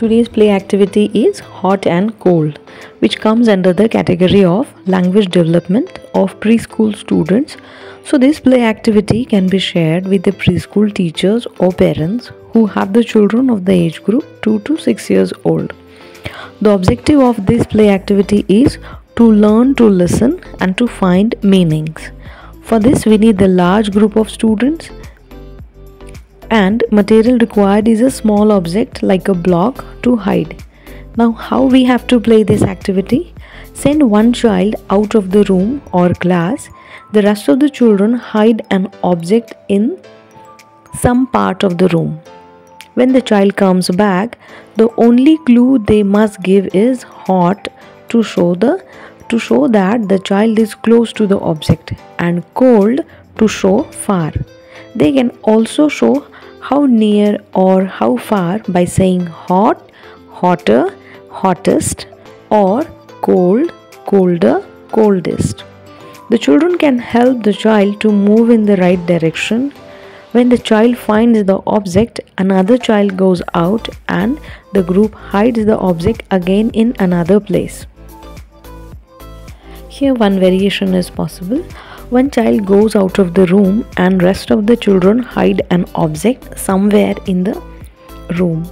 Today's play activity is hot and cold, which comes under the category of language development of preschool students. So this play activity can be shared with the preschool teachers or parents who have the children of the age group 2 to 6 years old. The objective of this play activity is to learn to listen and to find meanings. For this we need a large group of students, and material required is a small object like a block to hide. Now how we have to play this activity? Send one child out of the room or class. The rest of the children hide an object in some part of the room. When the child comes back, the only clue they must give is hot to show that the child is close to the object, and cold to show far. They can also show how near or how far by saying hot, hotter, hottest, or cold, colder, coldest. The children can help the child to move in the right direction. When the child finds the object, another child goes out and the group hides the object again in another place. Here one variation is possible. One child goes out of the room and rest of the children hide an object somewhere in the room.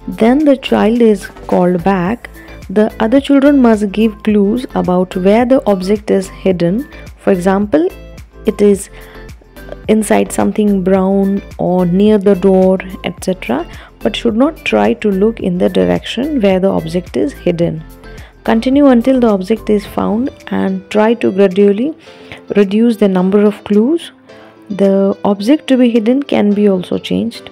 Then the child is called back. The other children must give clues about where the object is hidden. For example, it is inside something brown or near the door, etc. But should not try to look in the direction where the object is hidden. Continue until the object is found and try to gradually reduce the number of clues. The object to be hidden can be also changed.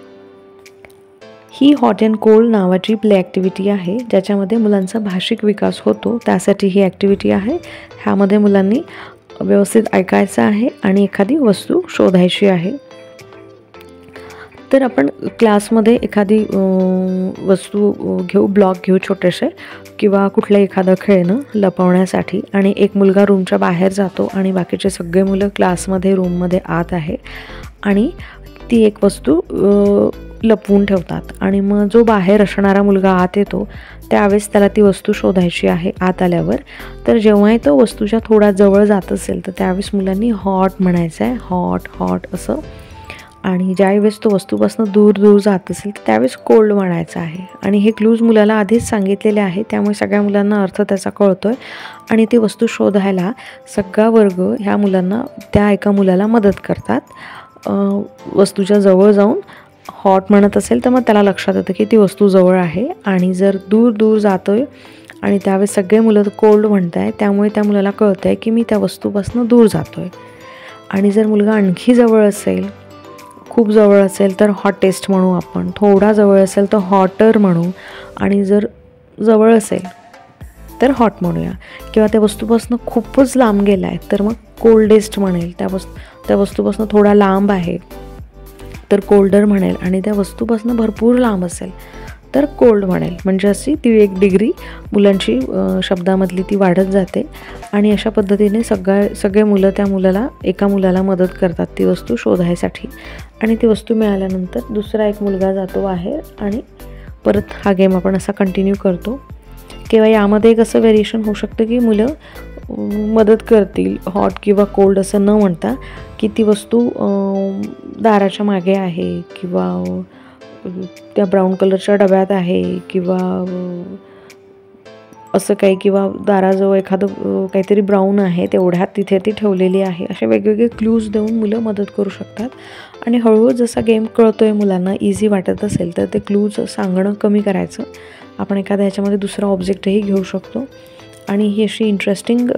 He hot and cold नावाची play activity आहे ज्याच्यामध्ये मुलांचा भाषिक विकास होतो. त्यासाठी ही activity आहे. ह्यामध्ये मुलांनी व्यवस्थित ऐकायचं आहे आणि एखादी वस्तू शोधायची आहे. तर आपण क्लासमध्ये एखादी वस्तू घेऊ, ब्लॉक घेऊ छोटेसे, किंवा कुठलं एखादं खेळणं लपवण्यासाठी, आणि एक मुलगा रूमच्या बाहेर जातो आणि बाकीचे सगळे मुलं क्लासमध्ये रूममध्ये आत आहे आणि ती एक वस्तू लपवून ठेवतात. आणि मग जो बाहेर असणारा मुलगा आत येतो त्यावेळेस त्याला ती वस्तू शोधायची आहे आत आल्यावर. तर जेव्हाही तो वस्तूच्या थोडा जवळ जात असेल तर त्यावेळेस मुलांनी हॉट म्हणायचं आहे, हॉट हॉट असं. आणि ज्यावेळेस तो वस्तूपासून दूर दूर जात असेल तर त्यावेळेस कोल्ड म्हणायचं आहे. आणि हे क्लूज मुलाला आधीच सांगितलेले आहे, त्यामुळे सगळ्या मुलांना अर्थ त्याचा कळतो आहे आणि ती वस्तू शोधायला सगळा वर्ग ह्या मुलांना, त्या एका मुलाला मदत करतात. वस्तूच्या जवळ जाऊन हॉट म्हणत असेल तर मग त्याला लक्षात येतं की ती वस्तू जवळ आहे. आणि जर दूर दूर जातो आहे आणि त्यावेळेस सगळे मुलं कोल्ड म्हणत आहे, त्यामुळे त्या मुलाला कळतं आहे की मी त्या वस्तूपासून दूर जातो आहे. आणि जर मुलगा आणखी जवळ असेल, खूप जवळ असेल तर हॉटेस्ट म्हणू आपण, थोडा जवळ असेल तर हॉटर म्हणू, आणि जर जवळ असेल तर हॉट म्हणूया. किंवा त्या वस्तूपासून खूपच लांब गेला आहे तर मग कोल्डेस्ट म्हणेल. त्या वस्तूपासून थोडा लांब आहे तर कोल्डर म्हणेल, आणि त्या वस्तूपासून भरपूर लांब असेल तर कोल्ड म्हणेल. म्हणजे अशी ती एक डिग्री मुलांची शब्दामधली ती वाढत जाते. आणि अशा पद्धतीने सगळे मुलं त्या एका मुलाला मदत करतात ती वस्तू शोधायसाठी. आणि ती वस्तू मिळाल्यानंतर दुसरा एक मुलगा जातो बाहेर आणि परत हा गेम आपण असा कंटिन्यू करतो. किंवा यामध्ये एक असं व्हेरिएशन होऊ शकतं की मुलं मदत करतील हॉट किंवा कोल्ड असं न म्हणता, की ती वस्तू दाराच्या मागे आहे किंवा त्या ब्राऊन कलरच्या डब्यात आहे किंवा असं काही, किंवा दाराजवळ एखादं काहीतरी ब्राऊन आहे तेवढ्यात तिथे ती ठेवलेली आहे. असे वेगवेगळे क्लूज देऊन मुलं मदत करू शकतात. आणि हळूहळू जसा गेम कळतो आहे मुलांना, इझी वाटत असेल तर ते क्लूज सांगणं कमी करायचं. आपण एखाद्या ह्याच्यामध्ये दुसरा ऑब्जेक्टही घेऊ शकतो. आणि ही अशी इंटरेस्टिंग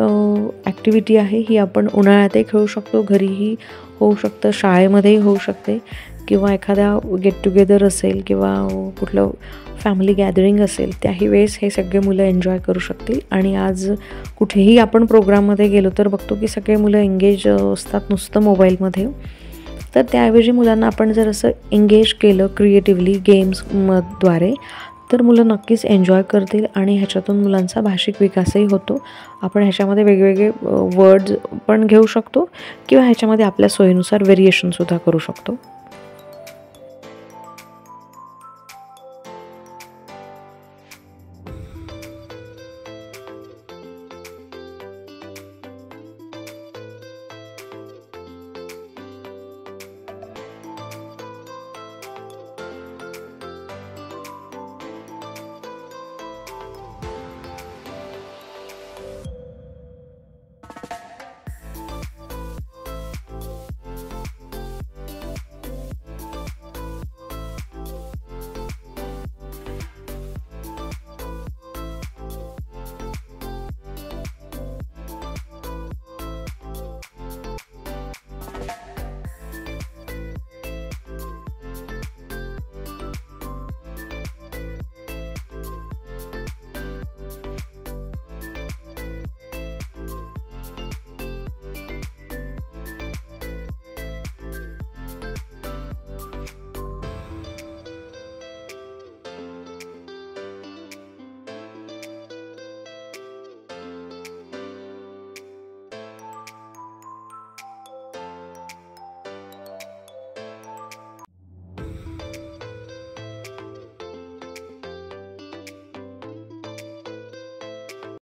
ॲक्टिव्हिटी आहे. ही आपण उन्हाळ्यातही खेळू शकतो, घरीही होऊ शकतं, शाळेमध्येही होऊ शकते, किंवा एखाद्या गेट टुगेदर असेल किंवा कुठलं फॅमिली गॅदरिंग असेल त्याही वेळेस हे सगळे मुलं एन्जॉय करू शकतील. आणि आज कुठेही आपण प्रोग्राममध्ये गेलो तर बघतो की सगळे मुलं एंगेज असतात नुसतं मोबाईलमध्ये. तर त्याऐवजी मुलांना आपण जर असं एंगेज केलं क्रिएटिव्हली गेम्सद्वारे तर मुलं नक्कीच एन्जॉय करतील आणि ह्याच्यातून मुलांचा भाषिक विकासही होतो. आपण ह्याच्यामध्ये वेगवेगळे वर्ड्स पण घेऊ शकतो किंवा ह्याच्यामध्ये आपल्या सोयीनुसार व्हेरिएशनसुद्धा करू शकतो.